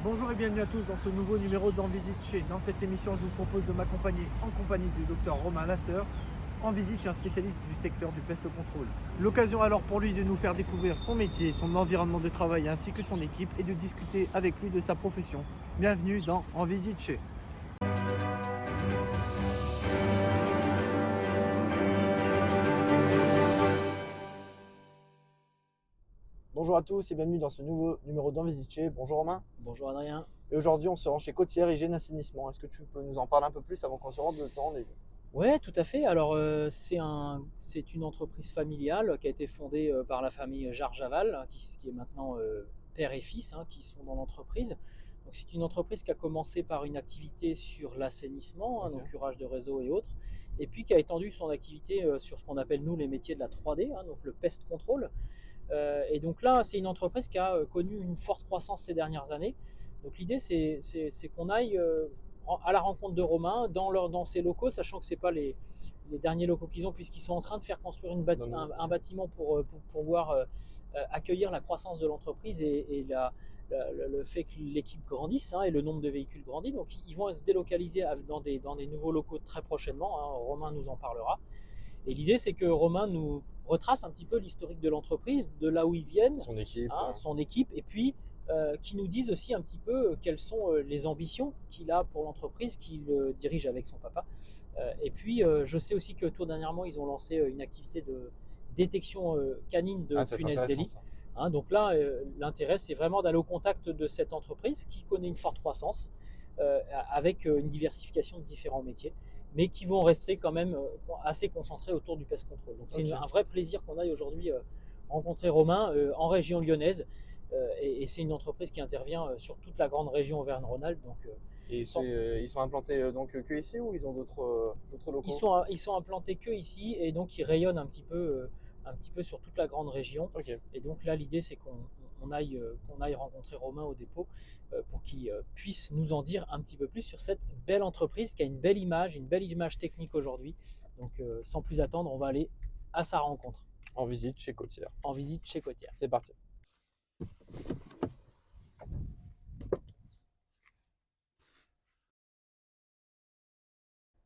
Bonjour et bienvenue à tous dans ce nouveau numéro d'En Visite Chez. Dans cette émission, je vous propose de m'accompagner en compagnie du docteur Romain Lasseur, en visite chez un spécialiste du secteur du pest control. L'occasion alors pour lui de nous faire découvrir son métier, son environnement de travail ainsi que son équipe et de discuter avec lui de sa profession. Bienvenue dans En Visite Chez. Bonjour à tous et bienvenue dans ce nouveau numéro d'En Visite Chez. Bonjour Romain. Bonjour Adrien. Et aujourd'hui, on se rend chez Côtière Hygiène Assainissement. Est-ce que tu peux nous en parler un peu plus avant qu'on se rende dans les... Ouais, tout à fait. Alors, c'est une entreprise familiale qui a été fondée par la famille Jarjaval, hein, qui est maintenant père et fils, hein, qui sont dans l'entreprise. Donc, c'est une entreprise qui a commencé par une activité sur l'assainissement, hein, Ok. donc curage de réseau et autres, et puis qui a étendu son activité sur ce qu'on appelle nous les métiers de la 3D, hein, donc le pest control. Et donc là, c'est une entreprise qui a connu une forte croissance ces dernières années. Donc l'idée, c'est qu'on aille à la rencontre de Romain dans ses locaux, sachant que ce n'est pas les derniers locaux qu'ils ont, puisqu'ils sont en train de faire construire Non, non. un bâtiment pour pouvoir accueillir la croissance de l'entreprise et le fait que l'équipe grandisse, hein, et le nombre de véhicules grandit. Donc ils vont se délocaliser dans des nouveaux locaux très prochainement, hein. Romain nous en parlera. Et l'idée, c'est que Romain nous retrace un petit peu l'historique de l'entreprise, de là où ils viennent, Son équipe. hein, son équipe, et puis qui nous disent aussi un petit peu quelles sont les ambitions qu'il a pour l'entreprise, qu'il dirige avec son papa. Et puis, je sais aussi que tout dernièrement, ils ont lancé une activité de détection canine de C'est punaises intéressant délit. ça. Hein, donc là, l'intérêt, c'est vraiment d'aller au contact de cette entreprise qui connaît une forte croissance, avec une diversification de différents métiers, mais qui vont rester quand même assez concentrés autour du pest control. Donc c'est Ok. un vrai plaisir qu'on aille aujourd'hui rencontrer Romain en région lyonnaise. Et c'est une entreprise qui intervient sur toute la grande région Auvergne-Rhône-Alpes. Donc, Et sans- ils sont implantés donc que ici ou ils ont d'autres locaux? ils sont implantés que ici et donc ils rayonnent un petit peu sur toute la grande région. Ok. Et donc là, l'idée, c'est qu'on aille rencontrer Romain au dépôt pour qu'il puisse nous en dire un petit peu plus sur cette belle entreprise qui a une belle image technique aujourd'hui. Donc, sans plus attendre, on va aller à sa rencontre En visite chez Côtière. en visite chez Côtière. C'est parti.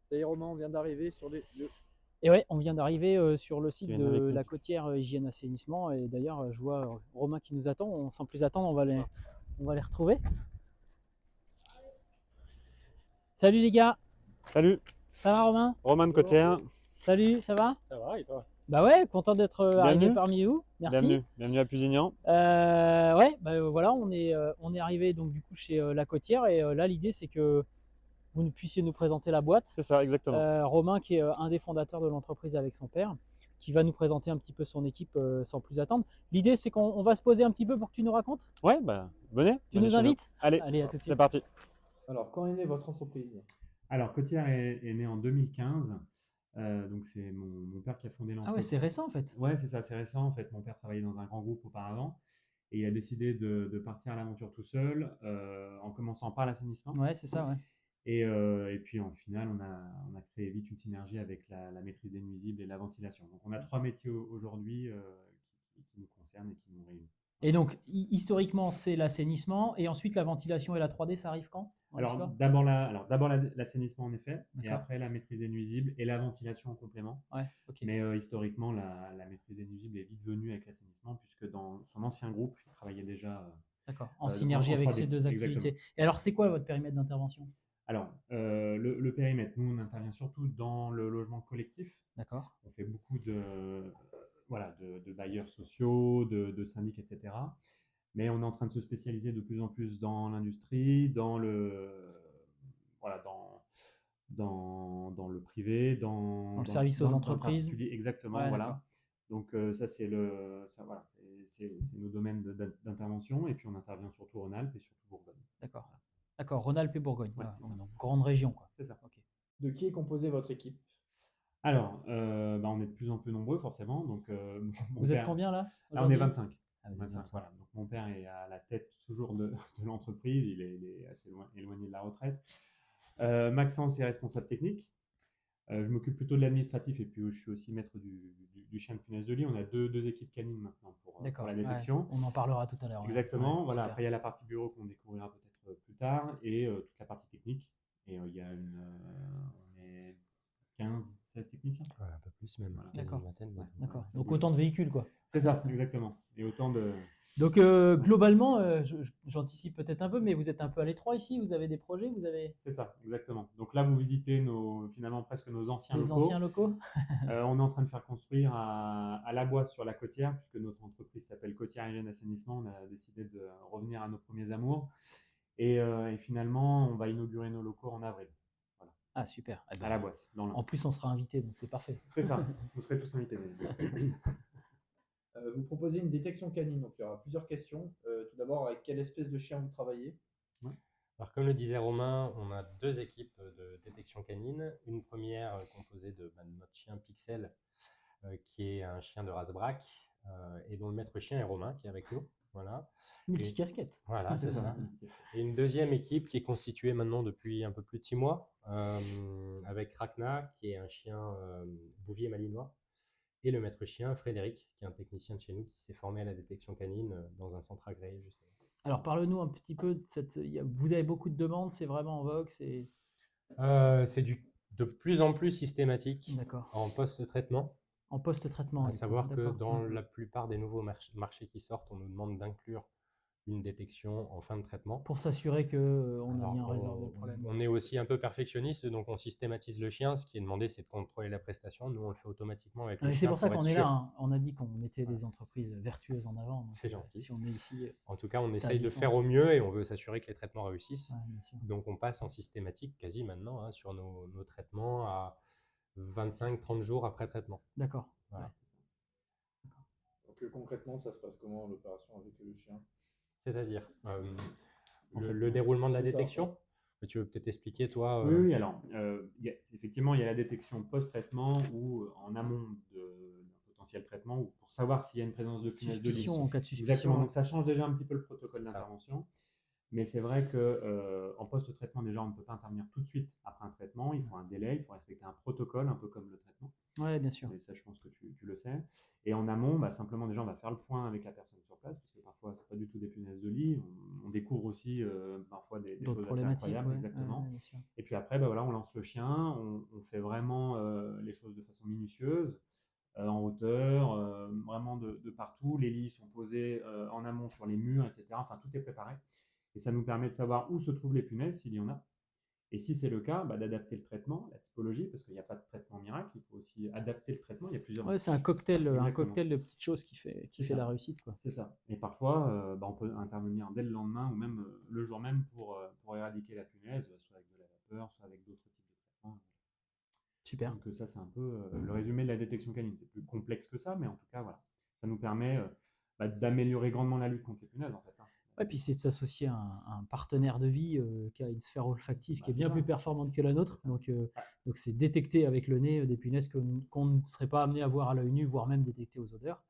Ça y est Romain, on vient d'arriver sur les lieux. Et ouais, on vient d'arriver sur le site Tu viens de avec nous. la Côtière Hygiène Assainissement. Et d'ailleurs, je vois Romain qui nous attend. Sans plus attendre, on va les retrouver. Salut les gars, Salut, ça va Romain? Romain de Côtière. Salut, ça va? Ça va et toi? Bah ouais, content d'être arrivé Bienvenue. parmi vous. Merci. Bienvenue à Pusignan. Ouais, bah voilà, on est arrivé donc du coup chez la Côtière et là l'idée c'est que vous puissiez nous présenter la boîte. C'est ça, exactement. Romain qui est un des fondateurs de l'entreprise avec son père, qui va nous présenter un petit peu son équipe sans plus attendre. L'idée c'est qu'on va se poser un petit peu pour que tu nous racontes. Ouais, bah venez. Tu venez nous chez invites? Allez, Allez, à tout de c'est suite. parti. Alors, quand est née votre entreprise? Alors, Côtière est né en 2015. Donc, c'est mon père qui a fondé Ah ouais, l'entreprise. c'est récent en fait. Ouais, c'est ça, c'est récent. En fait, mon père travaillait dans un grand groupe auparavant et il a décidé de partir à l'aventure tout seul, en commençant par l'assainissement. Ouais, c'est ça, ouais. Et puis, en final, on a créé vite une synergie avec la maîtrise des nuisibles et la ventilation. Donc, on a 3 métiers aujourd'hui qui nous concernent et qui nous réunissent. Et donc, historiquement, c'est l'assainissement, et ensuite la ventilation et la 3D, ça arrive quand dans Alors, l'histoire? d'abord l'assainissement en effet, et D'accord. après la maîtrise des nuisibles et la ventilation en complément. Ouais, ok. Mais historiquement, la maîtrise des nuisibles est vite venue avec l'assainissement, puisque dans son ancien groupe, il travaillait déjà D'accord, en synergie en avec 3D. ces deux Exactement. activités. Et alors, c'est quoi votre périmètre d'intervention? Alors, le périmètre, nous, on intervient surtout dans le logement collectif. D'accord. On fait beaucoup voilà, de bailleurs sociaux, de syndics, etc. Mais on est en train de se spécialiser de plus en plus dans l'industrie, voilà, dans le privé, Dans le service aux dans le entreprises. particulier, exactement, Ouais, voilà. d'accord. Donc ça, voilà, c'est nos domaines d'intervention. Et puis on intervient surtout en Alpes et surtout Bourgogne. D'accord. D'accord, Rhône-Alpes et Bourgogne. Ouais, Ouais, c'est ça. donc grande région, quoi. C'est ça. Ok. De qui est composée votre équipe? Alors, bah, on est de plus en plus nombreux, forcément. Donc, mon Vous êtes père, combien là là, on est aujourd'hui? 25. Ah, vous êtes 25, 25. voilà. Donc, mon père est à la tête toujours de l'entreprise. Il est assez éloigné de la retraite. Maxence est responsable technique. Je m'occupe plutôt de l'administratif et puis je suis aussi maître du chien de punaise de lit. On a deux équipes canines maintenant pour D'accord. la Ouais, détection. on en parlera tout à l'heure. Ouais. Exactement. Ouais, Voilà. super. Après, il y a la partie bureau qu'on découvrira peut-être plus tard, et toute la partie technique. Et il y a on est 15, 16 techniciens. Ouais, un peu plus même, Voilà. peut-être D'accord. une vingtaine. Ouais. D'accord. Ça Donc bouge. autant de véhicules, quoi. C'est ça, exactement. Et autant de... Donc globalement, j'anticipe peut-être un peu, mais vous êtes un peu à l'étroit ici. Vous avez des projets, vous avez C'est ça, exactement. Donc là, vous visitez finalement presque nos anciens les locaux. anciens locaux. On est en train de faire construire à La Boisse sur la Côtière, puisque notre entreprise s'appelle Côtière Hygiène Assainissement. On a décidé de revenir à nos premiers amours. Et finalement, on va inaugurer nos locaux en avril. Voilà. Ah super. Eh ben, À La Boisse, dans en l'Ain. plus, on sera invités, donc c'est parfait. C'est ça, vous serez tous invités. Vous proposez une détection canine, donc il y aura plusieurs questions. Tout d'abord, avec quelle espèce de chien vous travaillez? Alors, comme le disait Romain, on a 2 équipes de détection canine. Une première composée de notre chien Pixel, qui est un chien de race braque, et dont le maître chien est Romain, qui est avec nous. Voilà. Multicasquette. Voilà, c'est ça. Et une deuxième équipe qui est constituée maintenant depuis un peu plus de 6 mois, avec Rachna, qui est un chien bouvier malinois, et le maître chien Frédéric, qui est un technicien de chez nous, qui s'est formé à la détection canine dans un centre agréé, justement. Alors parle-nous un petit peu de cette. Vous avez beaucoup de demandes, c'est vraiment en vogue, c'est. C'est de plus en plus systématique D'accord. en post-traitement. En post-traitement. À du coup, savoir que d'accord. dans la plupart des nouveaux marchés qui sortent, on nous demande d'inclure une détection en fin de traitement. Pour s'assurer que on a Alors, bien résolvé le problème. on est aussi un peu perfectionniste, donc on systématise le chien. Ce qui est demandé, c'est de contrôler la prestation. Nous, on le fait automatiquement avec le Et chien. c'est pour ça être qu'on est sûr. là. Hein. On a dit qu'on mettait Voilà. les entreprises vertueuses en avant. donc, C'est gentil. Si on est ici. En tout cas, on Ça a essaye du de sens. faire au mieux et on veut s'assurer que les traitements réussissent. Ouais, bien sûr. Donc, on passe en systématique quasi maintenant sur nos traitements à 25-30 jours après traitement. D'accord. Voilà. Ouais. Donc concrètement, ça se passe comment l'opération avec le chien? C'est-à-dire En fait, le déroulement de la c'est ça. détection. Tu veux peut-être expliquer, toi Oui, alors, effectivement, il y a la détection post-traitement ou en amont d'un potentiel traitement, ou pour savoir s'il y a une présence de punaise de lit. Suspicion, en cas de suspicion. Exactement, donc ça change déjà un petit peu le protocole C'est ça. d'intervention. Mais c'est vrai qu'en post-traitement, déjà, on ne peut pas intervenir tout de suite après un traitement. Il faut un délai, il faut respecter un protocole, un peu comme le traitement. Ouais, bien sûr. Et ça, je pense que tu le sais. Et en amont, simplement, déjà, on va faire le point avec la personne sur place, parce que parfois, ce n'est pas du tout des punaises de lit. On découvre aussi parfois des D'autres choses assez problématiques. incroyables. Ouais. Exactement. Ouais, bien sûr. Et puis après, voilà, on lance le chien, on fait vraiment les choses de façon minutieuse, en hauteur, vraiment de partout. Les lits sont posés en amont sur les murs, etc. Enfin, tout est préparé. Et ça nous permet de savoir où se trouvent les punaises, s'il y en a. Et si c'est le cas, d'adapter le traitement, la typologie, parce qu'il n'y a pas de traitement miracle, il faut aussi adapter le traitement. Il y a plusieurs. Ouais, c'est un cocktail Exactement. de petites choses qui fait C'est ça. la réussite, quoi. C'est ça. Et parfois, on peut intervenir dès le lendemain ou même le jour même pour éradiquer la punaise, soit avec de la vapeur, soit avec d'autres types de traitements. Super. Donc ça, c'est un peu le résumé de la détection canine. C'est plus complexe que ça, mais en tout cas, voilà. Ça nous permet d'améliorer grandement la lutte contre les punaises, en fait. Ouais, puis c'est de s'associer à un partenaire de vie qui a une sphère olfactive qui est c'est bien ça. plus performante que la nôtre. C'est ça. Donc c'est détecter avec le nez des punaises qu'on ne serait pas amené à voir à l'œil nu, voire même détecter aux odeurs.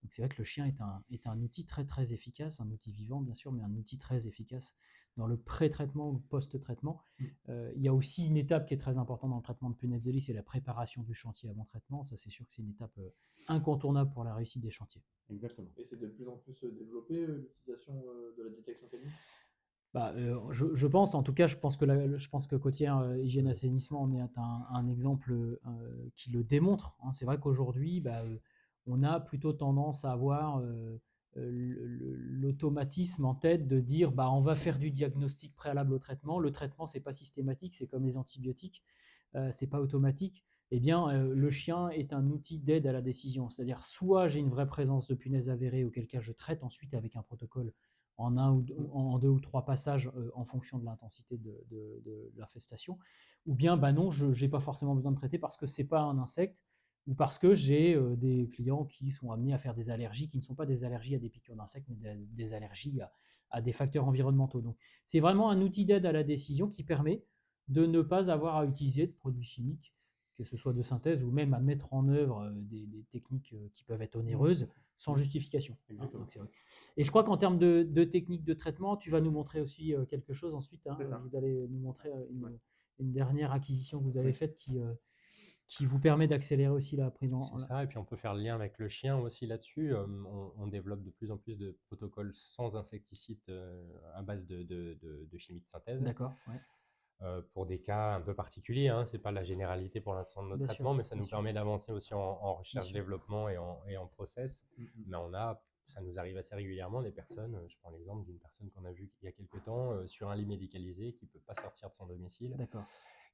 Donc c'est vrai que le chien est un outil très très efficace, un outil vivant bien sûr, mais un outil très efficace dans le pré-traitement ou le post-traitement. Il y a aussi une étape qui est très importante dans le traitement de punaises de lit, c'est la préparation du chantier avant traitement. Ça, c'est sûr que c'est une étape incontournable pour la réussite des chantiers. Exactement. Et c'est de plus en plus développé l'utilisation de la détection canine? Je pense, en tout cas, je pense que Côtière Hygiène Assainissement en est un exemple qui le démontre. Hein. C'est vrai qu'aujourd'hui, on a plutôt tendance à avoir l'automatisme en tête de dire on va faire du diagnostic préalable au traitement. Le traitement, c'est pas systématique, c'est comme les antibiotiques, c'est pas automatique. Eh bien, le chien est un outil d'aide à la décision. C'est-à-dire, soit j'ai une vraie présence de punaise avérée, auquel cas je traite ensuite avec un protocole en 2 ou 3 passages en fonction de l'intensité de l'infestation, ou bien non, je n'ai pas forcément besoin de traiter parce que ce n'est pas un insecte, ou parce que j'ai des clients qui sont amenés à faire des allergies, qui ne sont pas des allergies à des piqûres d'insectes, mais des allergies à des facteurs environnementaux. Donc, c'est vraiment un outil d'aide à la décision qui permet de ne pas avoir à utiliser de produits chimiques, que ce soit de synthèse ou même à mettre en œuvre des techniques qui peuvent être onéreuses sans justification. Exactement. Donc, c'est vrai. Et je crois qu'en termes de techniques de traitement, tu vas nous montrer aussi quelque chose ensuite. C'est ça. Vous allez nous montrer une dernière acquisition que vous avez faite qui vous permet d'accélérer aussi la prise en. C'est ça, et puis on peut faire le lien avec le chien aussi là-dessus. On développe de plus en plus de protocoles sans insecticides à base de chimie de synthèse. D'accord, ouais. Pour des cas un peu particuliers, hein. C'est pas la généralité pour l'instant de notre Bien sûr, traitement, mais ça bien nous sûr. permet d'avancer aussi en recherche, sûr. développement et en process. Mhm. Mais ça nous arrive assez régulièrement des personnes. Je prends l'exemple d'une personne qu'on a vue il y a quelques temps sur un lit médicalisé qui peut pas sortir de son domicile. D'accord.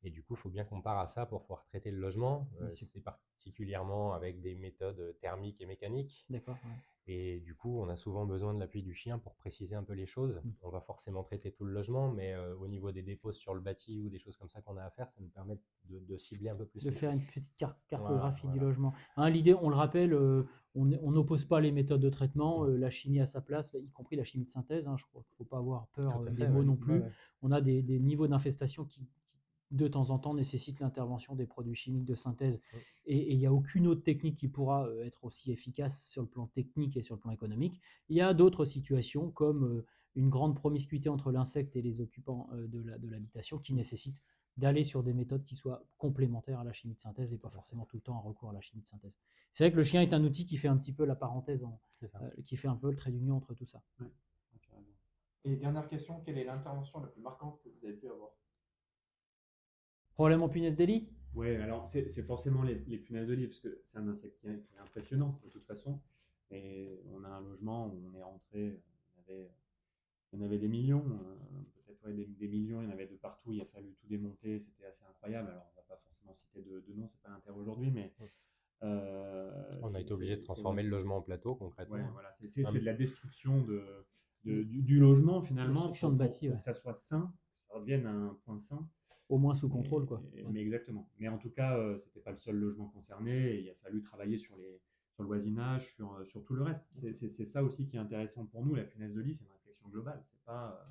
Et du coup, il faut bien qu'on part à ça pour pouvoir traiter le logement. Bien sûr. C'est particulièrement avec des méthodes thermiques et mécaniques. D'accord, ouais. Et du coup, on a souvent besoin de l'appui du chien pour préciser un peu les choses. On va forcément traiter tout le logement, mais au niveau des dépôts sur le bâti ou des choses comme ça qu'on a à faire, ça nous permet de cibler un peu plus. De faire une petite cartographie du Voilà. logement. Hein, l'idée, on le rappelle, on n'oppose pas les méthodes de traitement, la chimie à sa place, y compris la chimie de synthèse. Hein, je crois qu'il ne faut pas avoir peur Tout à des fait, mots ouais. non plus. Ouais. On a des niveaux d'infestation qui, de temps en temps, nécessitent l'intervention des produits chimiques de synthèse. Et il n'y a aucune autre technique qui pourra être aussi efficace sur le plan technique et sur le plan économique. Il y a d'autres situations comme une grande promiscuité entre l'insecte et les occupants de l'habitation qui nécessitent d'aller sur des méthodes qui soient complémentaires à la chimie de synthèse et pas forcément tout le temps un recours à la chimie de synthèse. C'est vrai que le chien est un outil qui fait un petit peu la parenthèse, C'est ça. qui fait un peu le trait d'union entre tout ça. Ouais, carrément. Et dernière question, quelle est l'intervention la plus marquante que vous avez pu avoir? Problème en punaise de lit? Ouais, alors c'est forcément les punaises de lit, parce que c'est un insecte qui est impressionnant de toute façon. Et on a un logement où on est rentré, il y en avait des millions, peut-être ouais, des millions, il y en avait de partout, il a fallu tout démonter, c'était assez incroyable. Alors on va pas forcément citer de nom, c'est pas l'intérêt aujourd'hui, mais On a été obligé de transformer le logement en plateau concrètement. Ouais, voilà, c'est de la destruction du logement finalement, Destruction de bâti, pour ouais. que ça soit sain, que ça revienne à un point sain. Au moins sous contrôle, quoi. Mais exactement. Mais en tout cas, c'était pas le seul logement concerné. Et il a fallu travailler sur le voisinage, sur tout le reste. C'est ça aussi qui est intéressant pour nous. La punaise de lit, c'est une réflexion globale. C'est pas.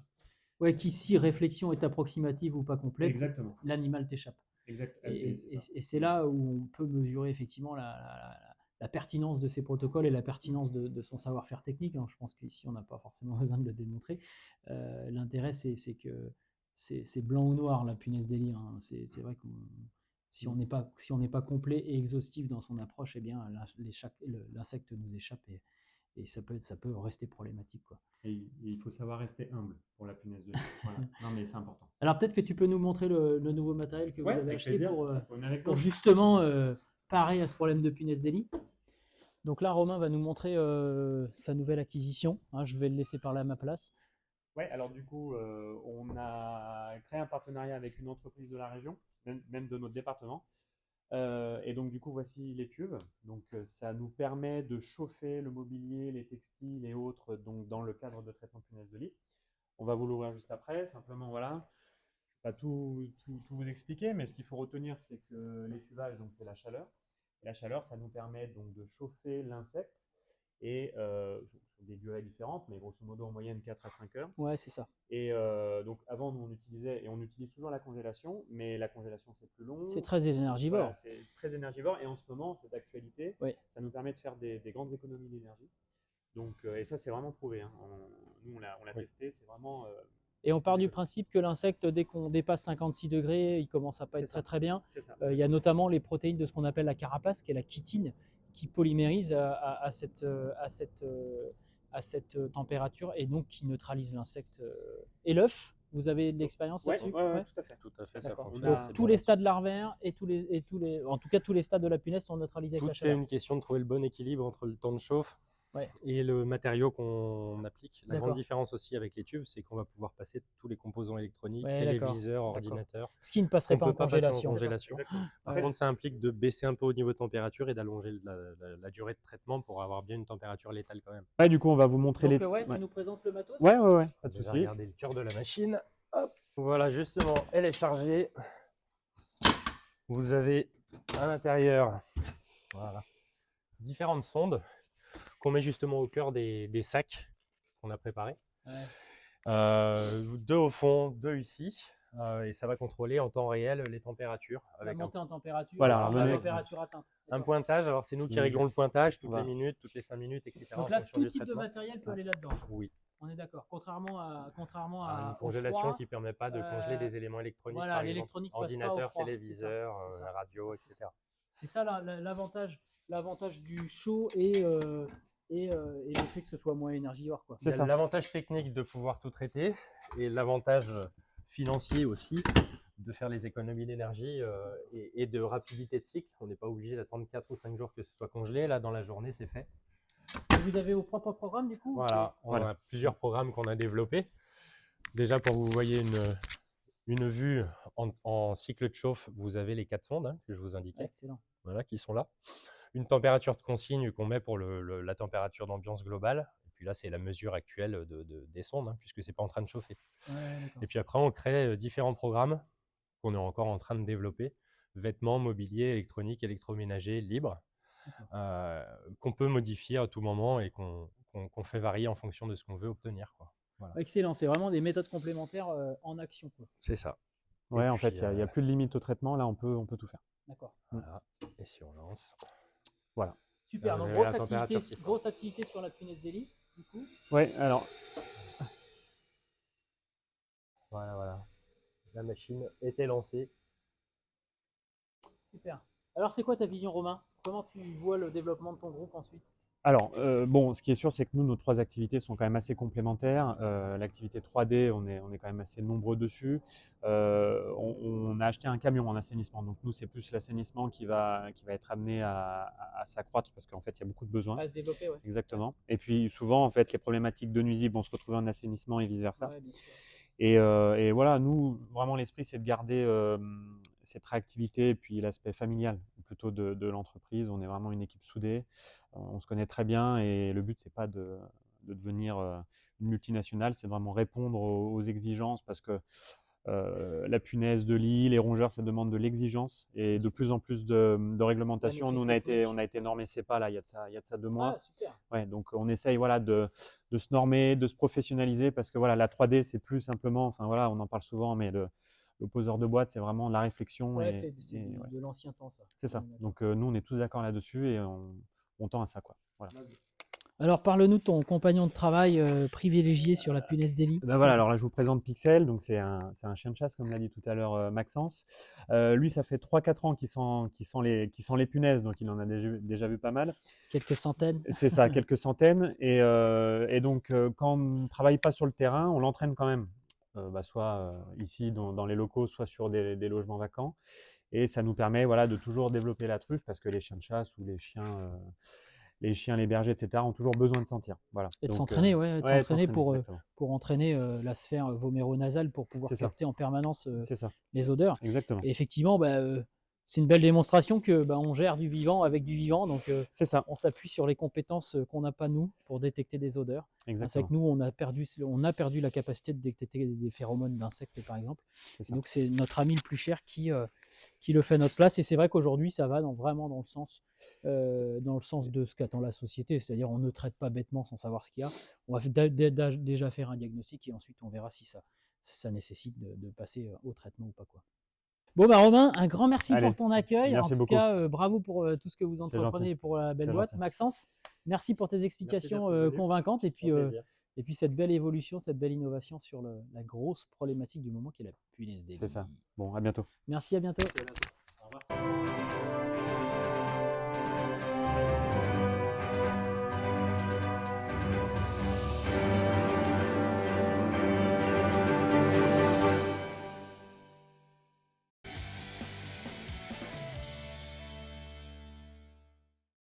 Ouais, qu'ici, réflexion est approximative ou pas complète, Exactement. l'animal t'échappe. Exact. Et c'est là où on peut mesurer effectivement la pertinence de ces protocoles et la pertinence de son savoir-faire technique. Hein. Je pense qu'ici, on n'a pas forcément besoin de le démontrer. L'intérêt, c'est que c'est blanc ou noir, la punaise des lits. Hein. C'est vrai que si on n'est pas complet et exhaustif dans son approche, eh bien, l'insecte nous échappe et ça peut rester problématique, quoi. Et il faut savoir rester humble pour la punaise de lit. Voilà. Non, mais c'est important. Alors peut-être que tu peux nous montrer le nouveau matériel que vous Ouais, avez avec acheté plaisir. pour justement parer à ce problème de punaise des lits. Donc là, Romain va nous montrer sa nouvelle acquisition. Hein, je vais le laisser parler à ma place. Ouais, alors du coup, on a créé un partenariat avec une entreprise de la région, même de notre département. Et donc du coup, voici les cuves. Donc ça nous permet de chauffer le mobilier, les textiles et autres donc, dans le cadre de traitement punaise de lit. On va vous l'ouvrir juste après. Simplement, voilà. Je ne vais pas tout vous expliquer, mais ce qu'il faut retenir, c'est que les cuvages, donc c'est la chaleur. Et la chaleur, ça nous permet donc de chauffer l'insecte et sur des durées différentes, mais grosso modo en moyenne 4 à 5 heures. Ouais, c'est ça. Et donc avant, nous, on utilisait, et on utilise toujours la congélation, mais la congélation, c'est plus long. C'est très énergivore. Voilà, c'est très énergivore. Et en ce moment, cette actualité, Ouais. ça nous permet de faire des grandes économies d'énergie. Donc, et ça, c'est vraiment prouvé. Hein. Nous, on l'a testé, c'est vraiment... Et on part du principe que l'insecte, dès qu'on dépasse 56 degrés, il commence à pas être très bien. C'est ça. Il y a notamment les protéines de ce qu'on appelle la carapace, qui est la chitine, qui polymérise à cette température et donc qui neutralise l'insecte. Et l'œuf, vous avez de l'expérience là-dessus? Ouais, tout à fait. Tout à fait, ça D'accord. fonctionne. Donc, assez tous bien les là-dessus. stades larvaires et en tout cas tous les stades de la punaise sont neutralisés avec la Tout est chaleur. une question de trouver le bon équilibre entre le temps de chauffe Ouais. et le matériau qu'on applique. La D'accord. grande différence aussi avec les tubes, c'est qu'on va pouvoir passer tous les composants électroniques, Ouais, téléviseurs, d'accord. ordinateurs. Ce qui ne passerait On pas peut en pas passer en congélation. congélation. Par Ouais. contre, ça implique de baisser un peu au niveau de température et d'allonger la durée de traitement pour avoir bien une température létale quand même. Ouais, du coup, on va vous montrer Donc, les... tu nous présentes le matos? Ouais, pas On de va déjà souci. regarder le cœur de la machine. Hop. Voilà, justement, elle est chargée. Vous avez à l'intérieur différentes sondes qu'on met justement au cœur des sacs qu'on a préparés. Ouais. 2 au fond, 2 ici. Et ça va contrôler en temps réel les températures. La Avec montée en température, Voilà, la venez. température atteinte. un D'accord. pointage. Alors c'est nous qui réglons le pointage toutes Voilà. les minutes, toutes les 5 minutes, etc. Donc en là, fonction tout du type de traitement. matériel peut aller là-dedans. Oui. On est d'accord. Contrairement Une au congélation froid, qui ne permet pas de congeler des éléments électroniques, voilà, par exemple, l'électronique passe pas au ordinateur, froid. téléviseur, C'est ça, radio, c'est etc. C'est ça l'avantage du chaud et le fait que ce soit moins énergivore, quoi. Il y a l'avantage technique de pouvoir tout traiter et l'avantage financier aussi de faire les économies d'énergie et de rapidité de cycle. On n'est pas obligé d'attendre 4 ou 5 jours que ce soit congelé. Là, dans la journée, c'est fait. Et vous avez vos propres programmes du coup? Voilà, on a plusieurs programmes qu'on a développés. Déjà, pour que vous voyez une vue en cycle de chauffe, vous avez les 4 sondes que je vous indiquais. Excellent. Voilà, qui sont là. Une température de consigne qu'on met pour la température d'ambiance globale. Et puis là, c'est la mesure actuelle des sondes, puisque c'est pas en train de chauffer. Et puis après, on crée différents programmes qu'on est encore en train de développer. Vêtements, mobilier, électronique, électroménager, libre, qu'on peut modifier à tout moment et qu'on fait varier en fonction de ce qu'on veut obtenir, quoi. Voilà. Excellent, c'est vraiment des méthodes complémentaires en action, quoi. C'est ça. Ouais, Et en fait, puis, il n'y a plus de limite au traitement. Là, on peut tout faire. D'accord. Voilà. Et si on lance. Voilà. Super, Là, donc vous avez la température qui sort. grosse activité sur la punaise des lits, du coup. Ouais, alors, Voilà. La machine était lancée. Super. Alors, c'est quoi ta vision, Romain? Comment tu vois le développement de ton groupe ensuite? bon, ce qui est sûr, c'est que nous, nos 3 activités sont quand même assez complémentaires. L'activité 3D, on est quand même assez nombreux dessus. On a acheté un camion en assainissement. Donc nous, c'est plus l'assainissement qui va être amené à s'accroître parce qu'en fait, il y a beaucoup de besoins. À se développer, ouais. Exactement. Et puis souvent, en fait, les problématiques de nuisibles vont se retrouver en assainissement et vice-versa. Ouais, bien sûr. Et voilà, nous, vraiment, l'esprit, c'est de garder cette réactivité et puis l'aspect familial plutôt de l'entreprise. On est vraiment une équipe soudée, on se connaît très bien et le but, c'est pas de devenir une multinationale, c'est vraiment répondre aux exigences parce que la punaise de lit, les rongeurs, ça demande de l'exigence et de plus en plus de réglementation. Nous, maîtrise on a été normé CEPA là, il y a de ça 2 mois. Ah, super. Ouais, donc on essaye voilà, de se normer, de se professionnaliser parce que voilà, la 3D, c'est plus simplement, enfin voilà, on en parle souvent, mais le poseur de boîte, c'est vraiment de la réflexion. Ouais, et, c'est ouais, de l'ancien temps, ça. c'est ça. Ouais, d'accord. Donc nous, on est tous d'accord là-dessus et on tend à ça, quoi. Voilà. Alors, parle-nous de ton compagnon de travail privilégié sur la punaise des lits. Ben voilà, alors là, je vous présente Pixel. Donc c'est un chien de chasse, comme l'a dit tout à l'heure Maxence. Lui, ça fait 3-4 ans qu'il sent les punaises, donc il en a déjà vu pas mal. Quelques centaines. C'est ça, quelques centaines. Et donc, quand on ne travaille pas sur le terrain, on l'entraîne quand même, soit ici dans les locaux, soit sur des logements vacants. Et ça nous permet voilà, de toujours développer la truffe parce que les chiens de chasse ou les chiens, les bergers, etc., ont toujours besoin de sentir. Voilà. Et de Donc, s'entraîner, ouais, de s'entraîner exactement. pour entraîner la sphère voméro-nasale pour pouvoir C'est ça. capter en permanence C'est ça, les odeurs. exactement. Et effectivement, c'est une belle démonstration que on gère du vivant avec du vivant. Donc, C'est ça, on s'appuie sur les compétences qu'on n'a pas nous pour détecter des odeurs. C'est vrai exactement. que nous, on a perdu la capacité de détecter des phéromones d'insectes, par exemple. C'est Et ça. donc, c'est notre ami le plus cher qui le fait à notre place. Et c'est vrai qu'aujourd'hui, ça va vraiment dans le sens de ce qu'attend la société. C'est-à-dire, on ne traite pas bêtement sans savoir ce qu'il y a. On va déjà faire un diagnostic et ensuite, on verra si ça nécessite de passer au traitement ou pas, quoi. Bon, Romain, un grand merci Allez, pour ton accueil. merci en tout beaucoup. cas, bravo pour tout ce que vous C'est entreprenez gentil. et pour la belle C'est boîte. gentil. Merci. Merci pour tes explications d'être venu. convaincantes et puis Au plaisir. cette belle évolution, cette belle innovation sur la grosse problématique du moment qui est la punaise des lits. C'est ça. Bon, à bientôt. Merci, à bientôt. Au revoir.